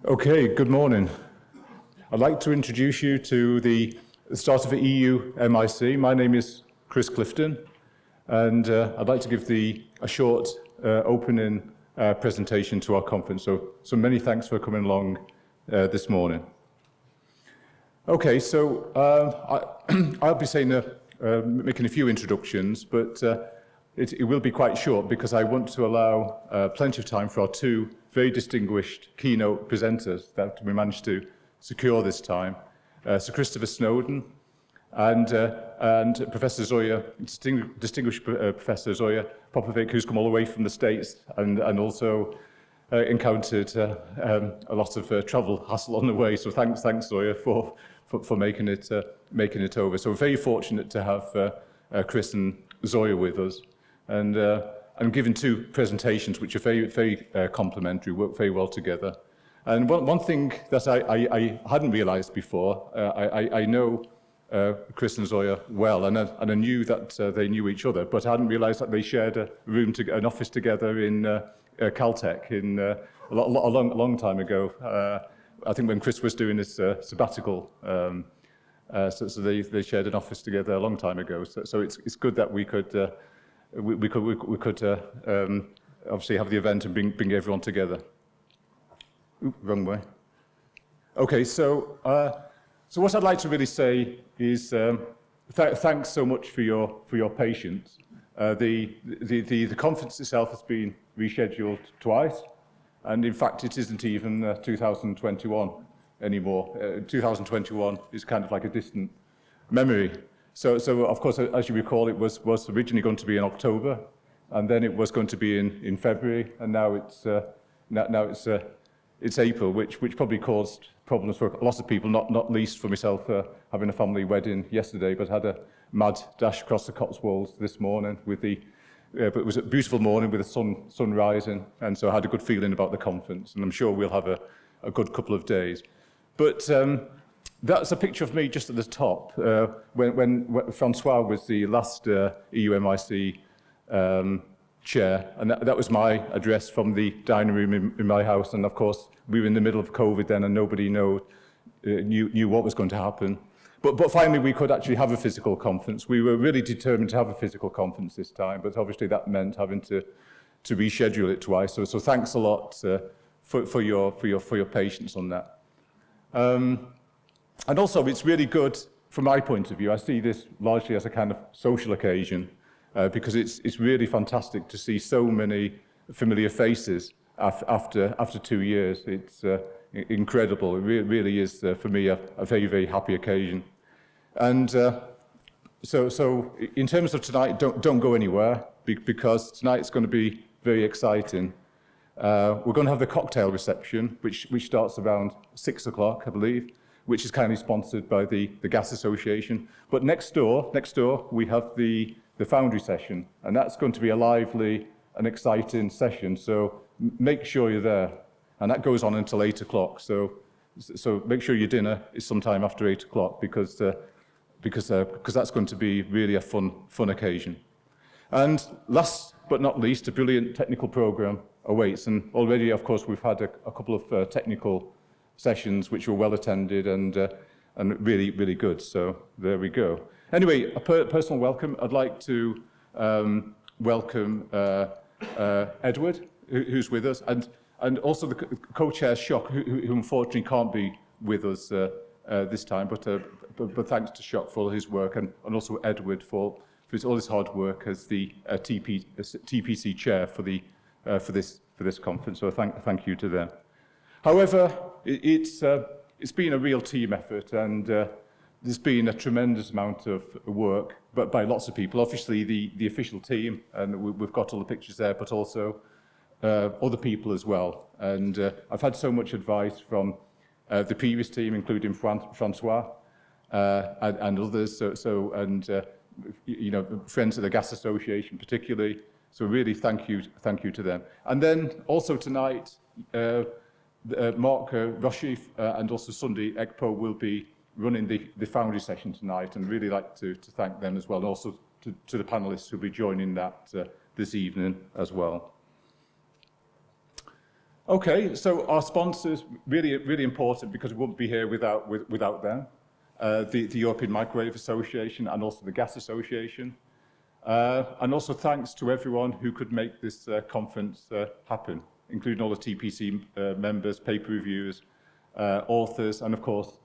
Okay, good morning. I'd like to introduce you to the start of the EuMIC. My name is Chris Clifton, and I'd like to give a short opening presentation to our conference. So many thanks for coming along this morning. Okay, so I'll be saying, making a few introductions, but it will be quite short because I want to allow plenty of time for our two very distinguished keynote presenters that we managed to secure this time. Sir Christopher Snowdon and Professor Zoya, distinguished Professor Zoya Popovic, who's come all the way from the States and also encountered a lot of travel hassle on the way. So thanks Zoya for making it over. So we're very fortunate to have Chris and Zoya with us, and given two presentations which are very complementary, work very well together. And one thing that I hadn't realised before, I know Chris and Zoya well, and I knew that they knew each other, but I hadn't realised that they shared an office together in Caltech a long time ago. I think when Chris was doing his sabbatical, so they shared an office together a long time ago. So it's good that we could obviously have the event and bring everyone together. Ooh, wrong way. Okay, so what I'd like to really say is thanks so much for your patience. The conference itself has been rescheduled twice, and in fact it isn't even 2021 anymore. 2021 is kind of like a distant memory. So of course, as you recall, it was originally going to be in October, and then it was going to be in February, and now it's April, which probably caused problems for a lot of people, not least for myself, having a family wedding yesterday, but had a mad dash across the Cotswolds this morning but it was a beautiful morning with the sun rising, and so I had a good feeling about the conference, and I'm sure we'll have a good couple of days. But that's a picture of me just at the top, when Francois was the last EuMIC chair, and that was my address from the dining room in my house. And of course, we were in the middle of COVID then, and nobody knew what was going to happen. But finally, we could actually have a physical conference. We were really determined to have a physical conference this time, but obviously that meant having to reschedule it twice. So thanks a lot for your patience on that. And also, it's really good from my point of view. I see this largely as a kind of social occasion, because it's really fantastic to see so many familiar faces after 2 years. It's incredible. It really is, for me, a very happy occasion. And so in terms of tonight, don't go anywhere, because tonight's going to be very exciting. We're going to have the cocktail reception, which starts around 6 o'clock, I believe, which is kindly sponsored by the GAAS Association. But next door, we have the Foundry session, and that's going to be a lively and exciting session. So make sure you're there, and that goes on until 8 o'clock. So make sure your dinner is sometime after 8 o'clock, because that's going to be really a fun occasion. And last but not least, a brilliant technical program awaits. And already, of course, we've had a couple of technical sessions which were well attended and really good. So there we go. Anyway, a personal welcome. I'd like to welcome Edward, who's with us, and also the co-chair Shock, who unfortunately can't be with us this time. But thanks to Shock for all his work, and also Edward for all his hard work as the TPC chair for this conference. So thank you to them. However, it's been a real team effort, and there's been a tremendous amount of work, but by lots of people. Obviously, the official team, and we've got all the pictures there, but also other people as well. And I've had so much advice from the previous team, including Francois and others. You know, friends of the GAAS Association particularly. So really, thank you to them. And then also tonight, Mark Roshi and also Sunday Ekpo will be running the Foundry session tonight, and really like to thank them as well, and also to the panelists who'll be joining that this evening as well. Okay, so our sponsors, really, really important because we wouldn't be here without them. The European Microwave Association and also the GAAS Association. And also thanks to everyone who could make this conference happen, including all the TPC members, paper reviewers, authors, and of course,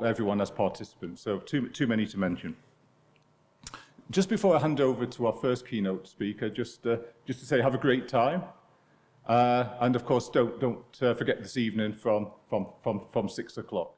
everyone as participants. So too many to mention. Just before I hand over to our first keynote speaker, just to say have a great time. And of course, don't forget this evening from 6 o'clock.